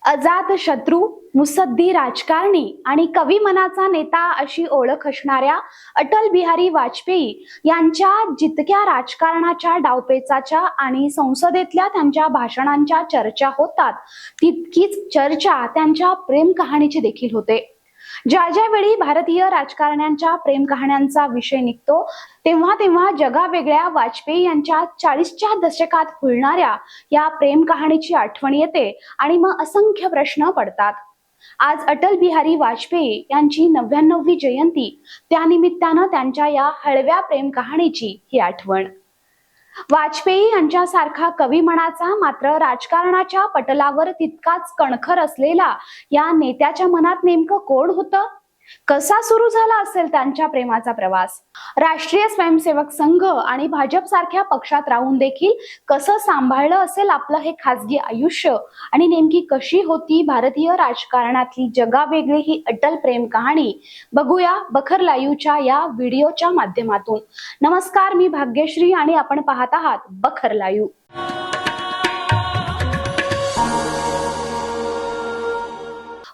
अजात शत्रू, मुत्सद्दी राजकारणी आणि कवी मनाचा नेता अशी ओळख असणाऱ्या अटल बिहारी वाजपेयी यांच्या जितक्या राजकारणाच्या डावपेचाच्या आणि संसदेतल्या त्यांच्या भाषणांच्या चर्चा होतात, तितकीच चर्चा त्यांच्या प्रेम कहाणीची देखील होते. ज्या वेळी भारतीय राजकारण्यांच्या प्रेम कहाण्यांचा विषय निघतो, तेव्हा तेव्हा जगावेगळ्या वाजपेयी यांच्या 40च्या दशकात फुलणाऱ्या या प्रेम कहाणीची आठवण येते आणि मग असंख्य प्रश्न पडतात. आज अटल बिहारी वाजपेयी यांची 99वी जयंती, त्यानिमित्तानं त्यांच्या या हळव्या प्रेम कहाणीची ही आठवण. वाजपेयी यांच्यासारखा कवी मनाचा मात्र राजकारणाच्या पटलावर तितकाच कणखर असलेला या नेत्याच्या मनात नेमकं कोण होतं? कसा सुरू झाला असेल त्यांच्या प्रेमाचा प्रवास? राष्ट्रीय स्वयंसेवक संघ आणि भाजप सारख्या पक्षात राहून देखील कसं सांभाळलं असेल आपलं हे खासगी आयुष्य, आणि नेमकी कशी होती भारतीय राजकारणातली जगावेगळी ही अटल प्रेम कहाणी, बघूया बखर लाईव्हच्या या व्हिडिओच्या माध्यमातून. नमस्कार, मी भाग्यश्री आणि आपण पाहत आहात बखर लाईव्ह.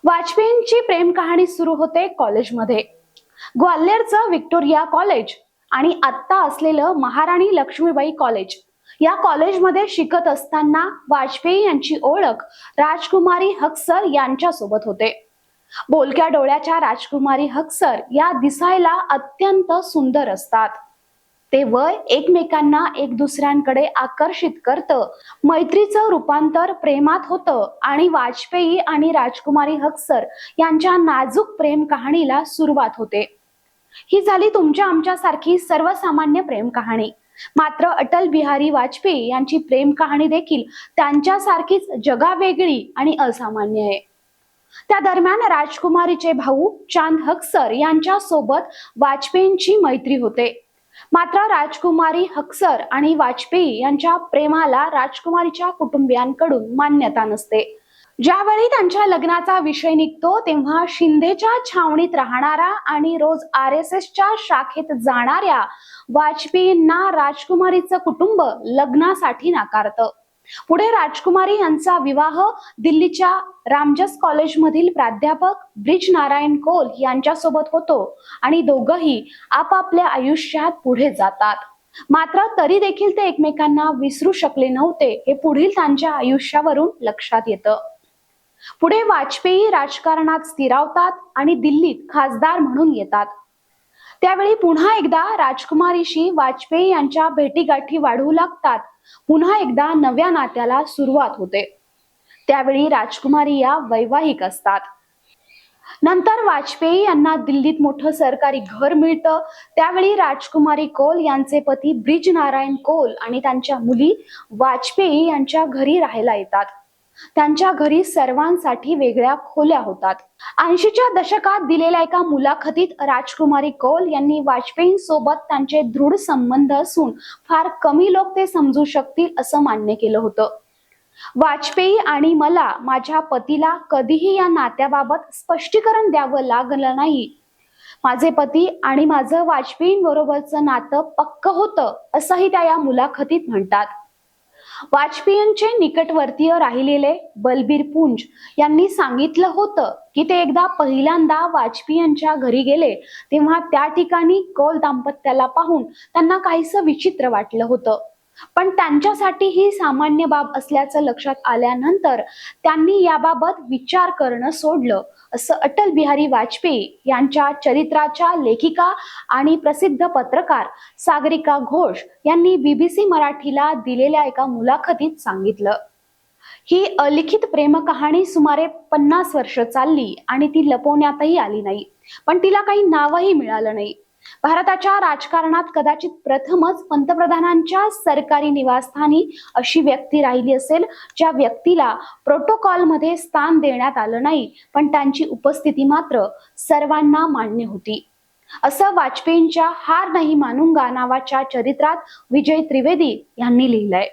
वाजपेयींची प्रेम कहाणी सुरू होते कॉलेजमध्ये. ग्वाल्हेरचं व्हिक्टोरिया कॉलेज आणि आत्ता असलेलं महाराणी लक्ष्मीबाई कॉलेज, या कॉलेजमध्ये शिकत असताना वाजपेयी यांची ओळख राजकुमारी हक्सर यांच्या सोबत होते. बोलक्या डोळ्याच्या राजकुमारी हक्सर या दिसायला अत्यंत सुंदर असतात. ते वय एकमेकांना एक दुसऱ्यांकडे आकर्षित करतं. मैत्रीचं रूपांतर प्रेमात होतं आणि वाजपेयी आणि राजकुमारी हक्सर यांच्या नाजूक प्रेम कहाणीला सुरुवात होते. ही झाली तुमच्या आमच्यासारखी सर्वसामान्य प्रेम कहाणी. मात्र अटल बिहारी वाजपेयी यांची प्रेम कहाणी देखील त्यांच्यासारखीच जगावेगळी आणि असामान्य आहे. त्या दरम्यान राजकुमारीचे भाऊ चांद हक्सर यांच्या सोबत वाजपेयींची मैत्री होते. मात्र राजकुमारी हक्सर आणि वाजपेयी यांच्या प्रेमाला राजकुमारीच्या कुटुंबियांकडून मान्यता नसते. ज्यावेळी त्यांच्या लग्नाचा विषय निघतो, तेव्हा शिंदेच्या छावणीत राहणारा आणि रोज RSSच्या शाखेत जाणाऱ्या वाजपेयींना राजकुमारीचं कुटुंब लग्नासाठी नाकारतं. पुढे राजकुमारी यांचा विवाह दिल्लीच्या रामजस कॉलेजमधील प्राध्यापक ब्रिज नारायण कौल यांच्यासोबत होतो आणि दोघंही आपापल्या आयुष्यात पुढे जातात. मात्र तरी देखील ते एकमेकांना विसरू शकले नव्हते, हे पुढील त्यांच्या आयुष्यावरून लक्षात येतं. पुढे वाजपेयी राजकारणात स्थिरावतात आणि दिल्लीत खासदार म्हणून येतात. त्यावेळी पुन्हा एकदा राजकुमारीशी वाजपेयी यांच्या भेटीगाठी वाढू लागतात. पुन्हा एकदा नव्या नात्याला सुरुवात होते. त्यावेळी राजकुमारी या वैवाहिक असतात. नंतर वाजपेयी यांना दिल्लीत मोठं सरकारी घर मिळतं. त्यावेळी राजकुमारी कौल यांचे पती ब्रिज नारायण कौल आणि त्यांच्या मुली वाजपेयी यांच्या घरी राहायला येतात. त्यांच्या घरी सर्वांसाठी वेगळ्या खोल्या होतात. 80च्या दशकात दिलेल्या एका मुलाखतीत राजकुमारी कौल यांनी वाजपेयींसोबत त्यांचे दृढ संबंध असून फार कमी लोक ते समजू शकतील असं मान्य केलं होतं. वाजपेयी आणि मला माझ्या पतीला कधीही या नात्याबाबत स्पष्टीकरण द्यावं लागलं नाही. माझे पती आणि माझं वाजपेयींबरोबरचं नातं पक्क होतं, असंही त्या या मुलाखतीत म्हणतात. वाजपेयींचे निकटवर्तीय राहिलेले बलबीर पुंज यांनी सांगितलं होतं की ते एकदा पहिल्यांदा वाजपेयींच्या घरी गेले, तेव्हा त्या ठिकाणी कौल दाम्पत्याला पाहून त्यांना काहीसं विचित्र वाटलं होतं. पण त्यांच्यासाठी ही सामान्य बाब असल्याचं लक्षात आल्यानंतर त्यांनी याबाबत विचार करणं सोडलं, असं अटल बिहारी वाजपेयी यांच्या चरित्राच्या लेखिका आणि प्रसिद्ध पत्रकार सागरिका घोष यांनी BBC मराठीला दिलेल्या एका मुलाखतीत सांगितलं. ही अलिखित प्रेम कहाणी सुमारे 50 वर्ष चालली आणि ती लपवण्यातही आली नाही, पण तिला काही नावही मिळालं नाही. भारताच्या राजकारणात कदाचित प्रथमच पंतप्रधानांच्या सरकारी निवासस्थानी अशी व्यक्ती राहिली असेल, ज्या व्यक्तीला प्रोटोकॉलमध्ये स्थान देण्यात आलं नाही, पण त्यांची उपस्थिती मात्र सर्वांना मान्य होती. असं वाजपेयींच्या हार नहीं मानूंगा नावाच्या चरित्रात विजय त्रिवेदी यांनी लिहिलंय.